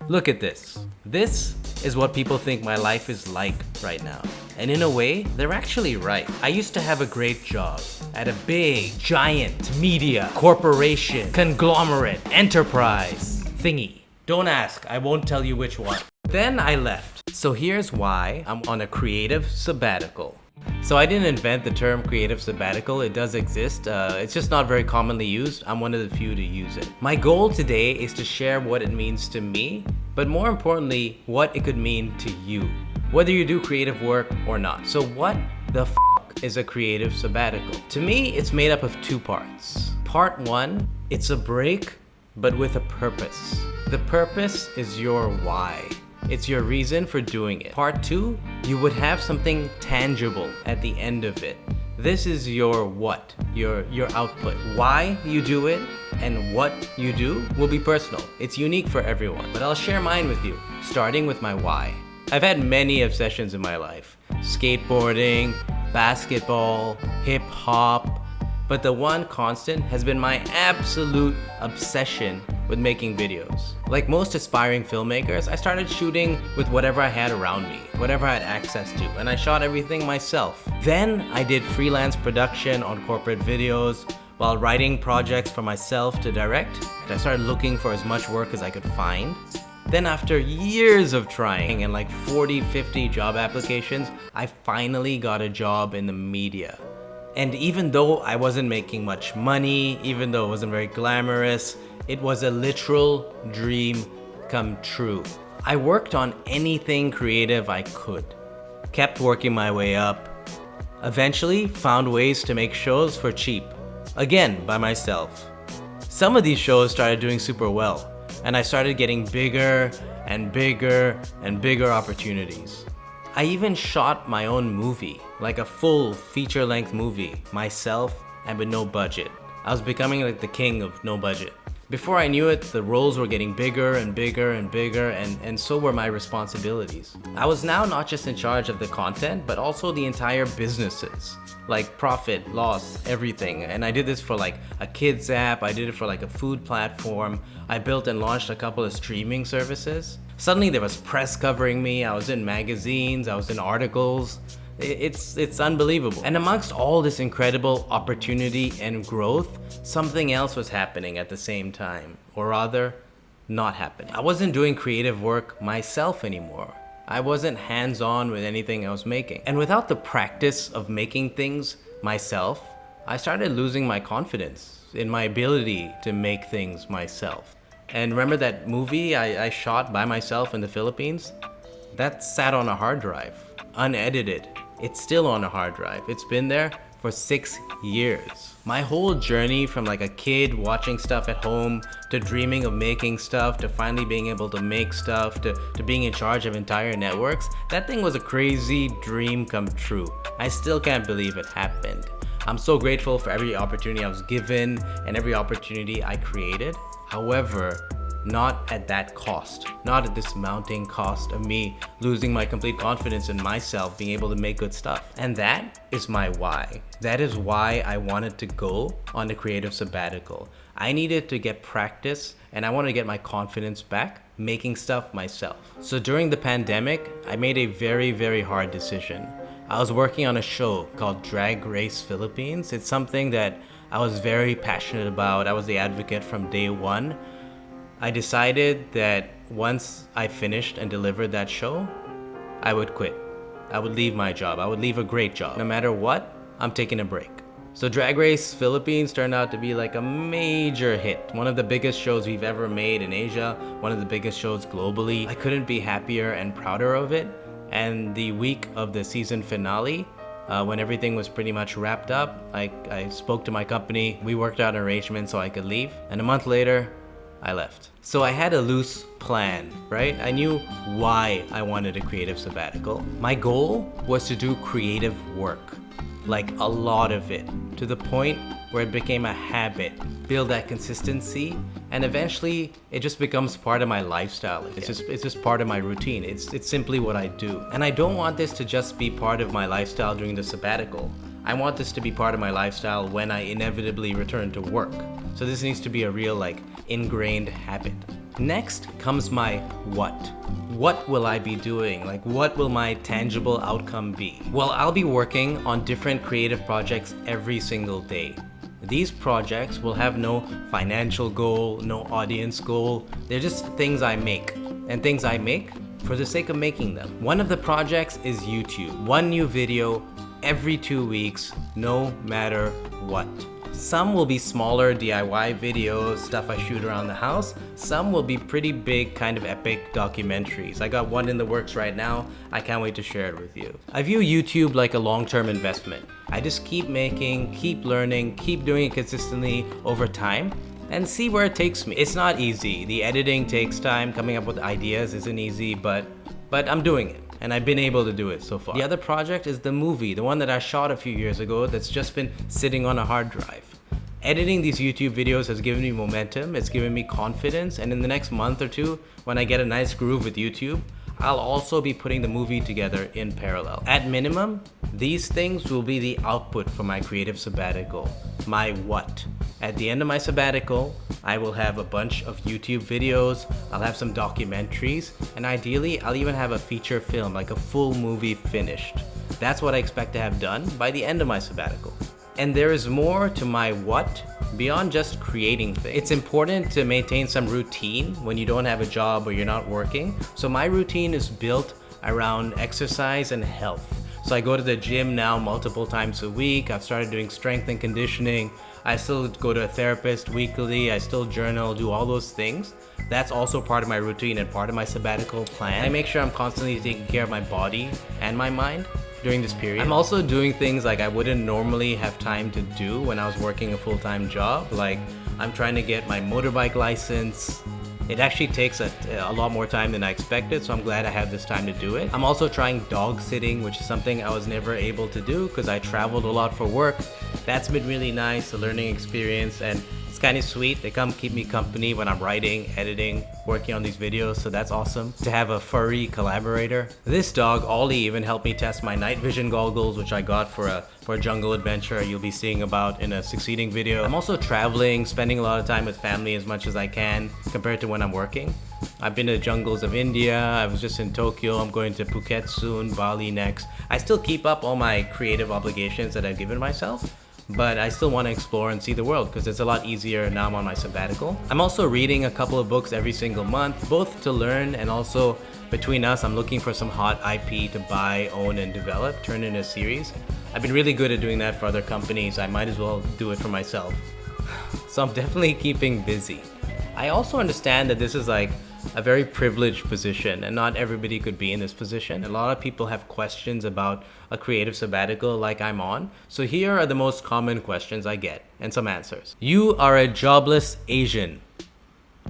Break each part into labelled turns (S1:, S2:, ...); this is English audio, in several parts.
S1: Look at this. This is what people think my life is like right now. And in a way, they're actually right. I used to have a great job at a big, giant media, corporation, conglomerate, enterprise thingy. Don't ask, I won't tell you which one. Then I left. So here's why I'm on a creative sabbatical. So I didn't invent the term creative sabbatical. It does exist. It's just not very commonly used. I'm one of the few to use it. My goal today is to share what it means to me, but more importantly, what it could mean to you, whether you do creative work or not. So what the f is a creative sabbatical? To me, it's made up of two parts. Part one, it's a break, but with a purpose. The purpose is your why. It's your reason for doing it. Part two, you would have something tangible at the end of it. This is your what, your output. Why you do it and what you do will be personal. It's unique for everyone, but I'll share mine with you, starting with my why. I've had many obsessions in my life. Skateboarding, basketball, hip hop, but the one constant has been my absolute obsession with making videos. Like most aspiring filmmakers, I started shooting with whatever I had around me, whatever I had access to, and I shot everything myself. Then I did freelance production on corporate videos while writing projects for myself to direct. I started looking for as much work as I could find. Then after years of trying and like 40, 50 job applications, I finally got a job in the media. And even though I wasn't making much money, even though it wasn't very glamorous, it was a literal dream come true. I worked on anything creative I could, kept working my way up, eventually found ways to make shows for cheap, again by myself. Some of these shows started doing super well, and I started getting bigger and bigger and bigger opportunities. I even shot my own movie, like a full feature-length movie, myself and with no budget. I was becoming like the king of no budget. Before I knew it, the roles were getting bigger and bigger and bigger, and so were my responsibilities. I was now not just in charge of the content, but also the entire businesses, like profit, loss, everything. And I did this for like a kids app, I did it for like a food platform, I built and launched a couple of streaming services. Suddenly there was press covering me, I was in magazines, I was in articles. It's unbelievable. And amongst all this incredible opportunity and growth, something else was happening at the same time, or rather, not happening. I wasn't doing creative work myself anymore. I wasn't hands-on with anything I was making. And without the practice of making things myself, I started losing my confidence in my ability to make things myself. And remember that movie I shot by myself in the Philippines? That sat on a hard drive, unedited. It's still on a hard drive. It's been there for 6 years. My whole journey from like a kid watching stuff at home, to dreaming of making stuff, to finally being able to make stuff, to being in charge of entire networks, that thing was a crazy dream come true. I still can't believe it happened. I'm so grateful for every opportunity I was given and every opportunity I created. However, not at that cost, not at this mounting cost of me losing my complete confidence in myself, being able to make good stuff. And that is my why. That is why I wanted to go on a creative sabbatical. I needed to get practice and I wanted to get my confidence back making stuff myself. So during the pandemic, I made a very, very hard decision. I was working on a show called Drag Race Philippines. It's something that I was very passionate about. I was the advocate from day one. I decided that once I finished and delivered that show, I would quit. I would leave my job. I would leave a great job. No matter what, I'm taking a break. So Drag Race Philippines turned out to be like a major hit. One of the biggest shows we've ever made in Asia, one of the biggest shows globally. I couldn't be happier and prouder of it. And the week of the season finale, when everything was pretty much wrapped up, I spoke to my company. We worked out an arrangement so I could leave. And a month later, I left. So I had a loose plan, right? I knew why I wanted a creative sabbatical. My goal was to do creative work, like a lot of it, to the point where it became a habit, build that consistency, and eventually it just becomes part of my lifestyle. It's just part of my routine. It's simply what I do. And I don't want this to just be part of my lifestyle during the sabbatical. I want this to be part of my lifestyle when I inevitably return to work. So this needs to be a real ingrained habit. Next comes my what. What will I be doing? Like, what will my tangible outcome be? Well, I'll be working on different creative projects every single day. These projects will have no financial goal, no audience goal. They're just things I make, and things I make for the sake of making them. One of the projects is YouTube. One new video every 2 weeks, no matter what. Some will be smaller DIY videos, stuff I shoot around the house. Some will be pretty big, kind of epic documentaries. I got one in the works right now. I can't wait to share it with you. I view YouTube like a long-term investment. I just keep making, keep learning, keep doing it consistently over time, and see where it takes me. It's not easy. The editing takes time. Coming up with ideas isn't easy, but I'm doing it. And I've been able to do it so far. The other project is the movie, the one that I shot a few years ago that's just been sitting on a hard drive. Editing these YouTube videos has given me momentum, it's given me confidence, and in the next month or two, when I get a nice groove with YouTube, I'll also be putting the movie together in parallel. At minimum, these things will be the output for my creative sabbatical, my what. At the end of my sabbatical, I will have a bunch of YouTube videos, I'll have some documentaries, and ideally, I'll even have a feature film, like a full movie finished. That's what I expect to have done by the end of my sabbatical. And there is more to my what beyond just creating things. It's important to maintain some routine when you don't have a job or you're not working. So my routine is built around exercise and health. So I go to the gym now multiple times a week. I've started doing strength and conditioning. I still go to a therapist weekly. I still journal, do all those things. That's also part of my routine and part of my sabbatical plan. I make sure I'm constantly taking care of my body and my mind during this period. I'm also doing things like I wouldn't normally have time to do when I was working a full-time job. Like, I'm trying to get my motorbike license. It actually takes a lot more time than I expected, so I'm glad I have this time to do it. I'm also trying dog sitting, which is something I was never able to do because I traveled a lot for work. That's been really nice, a learning experience, and it's kind of sweet. They come keep me company when I'm writing, editing, working on these videos, so that's awesome. To have a furry collaborator. This dog, Ollie, even helped me test my night vision goggles, which I got for a jungle adventure you'll be seeing about in a succeeding video. I'm also traveling, spending a lot of time with family as much as I can compared to when I'm working. I've been to the jungles of India, I was just in Tokyo, I'm going to Phuket soon, Bali next. I still keep up all my creative obligations that I've given myself, but I still want to explore and see the world because it's a lot easier now I'm on my sabbatical. I'm also reading a couple of books every single month, both to learn and also between us, I'm looking for some hot IP to buy, own, and develop, turn into a series. I've been really good at doing that for other companies. I might as well do it for myself. So I'm definitely keeping busy. I also understand that this is like a very privileged position and not everybody could be in this position. A lot of people have questions about a creative sabbatical like I'm on. So here are the most common questions I get and some answers. You are a jobless Asian.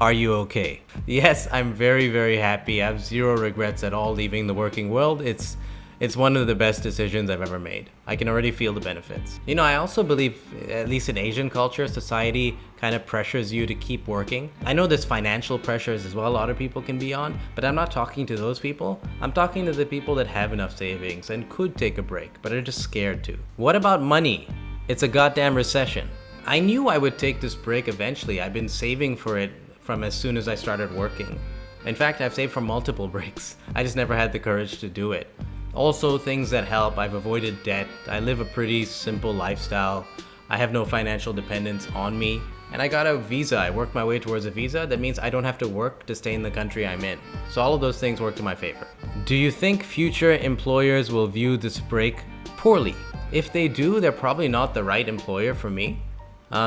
S1: Are you okay? Yes, I'm very, very happy. I have zero regrets at all leaving the working world. It's one of the best decisions I've ever made. I can already feel the benefits. You know, I also believe, at least in Asian culture, society kind of pressures you to keep working. I know there's financial pressures as well a lot of people can be on, but I'm not talking to those people. I'm talking to the people that have enough savings and could take a break, but are just scared to. What about money? It's a goddamn recession. I knew I would take this break eventually. I've been saving for it from as soon as I started working. In fact, I've saved for multiple breaks. I just never had the courage to do it. Also, things that help, I've avoided debt. I live a pretty simple lifestyle. I have no financial dependence on me. And I got a visa. I worked my way towards a visa. That means I don't have to work to stay in the country I'm in. So all of those things work to my favor. Do you think future employers will view this break poorly? If they do, they're probably not the right employer for me.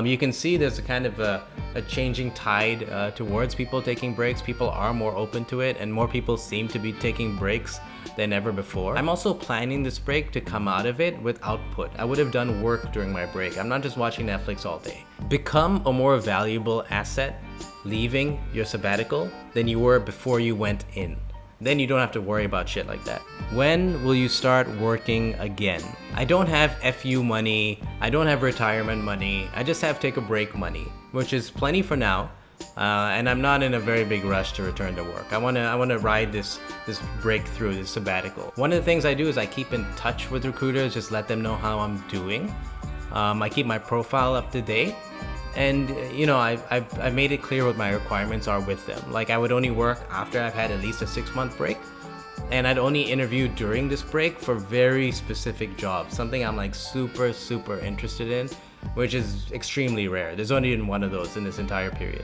S1: You can see there's a kind of a changing tide towards people taking breaks. People are more open to it and more people seem to be taking breaks than ever before. I'm also planning this break to come out of it with output. I would have done work during my break. I'm not just watching Netflix all day. Become a more valuable asset leaving your sabbatical than you were before you went in. Then you don't have to worry about shit like that. When will you start working again? I don't have FU money, I don't have retirement money, I just have take a break money, which is plenty for now. And I'm not in a very big rush to return to work. I wanna ride this breakthrough, this sabbatical. One of the things I do is I keep in touch with recruiters, just let them know how I'm doing. I keep my profile up to date. And you know, I've made it clear what my requirements are with them. Like I would only work after I've had at least a 6-month break. And I'd only interview during this break for very specific jobs, something I'm like super interested in, which is extremely rare. There's only been one of those in this entire period.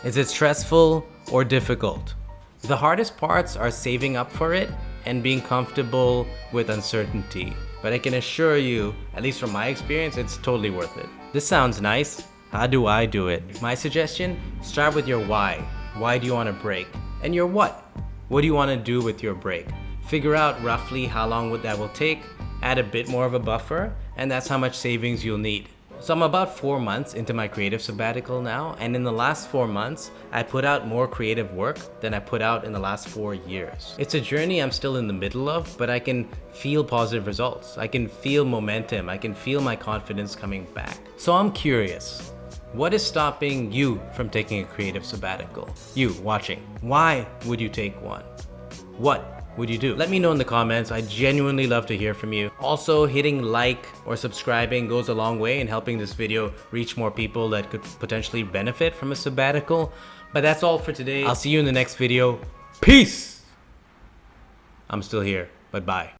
S1: Is it stressful or difficult? The hardest parts are saving up for it and being comfortable with uncertainty. But I can assure you, at least from my experience, it's totally worth it. This sounds nice. How do I do it? My suggestion, start with your why. Why do you want to break? And your what? What do you want to do with your break? Figure out roughly how long that will take, add a bit more of a buffer, and that's how much savings you'll need. So I'm about 4 months into my creative sabbatical now, and in the last 4 months, I put out more creative work than I put out in the last 4 years. It's a journey I'm still in the middle of, but I can feel positive results. I can feel momentum. I can feel my confidence coming back. So I'm curious. What is stopping you from taking a creative sabbatical? You watching. Why would you take one? What would you do? Let me know in the comments. I genuinely love to hear from you. Also, hitting like or subscribing goes a long way in helping this video reach more people that could potentially benefit from a sabbatical. But that's all for today. I'll see you in the next video. Peace! I'm still here, but bye.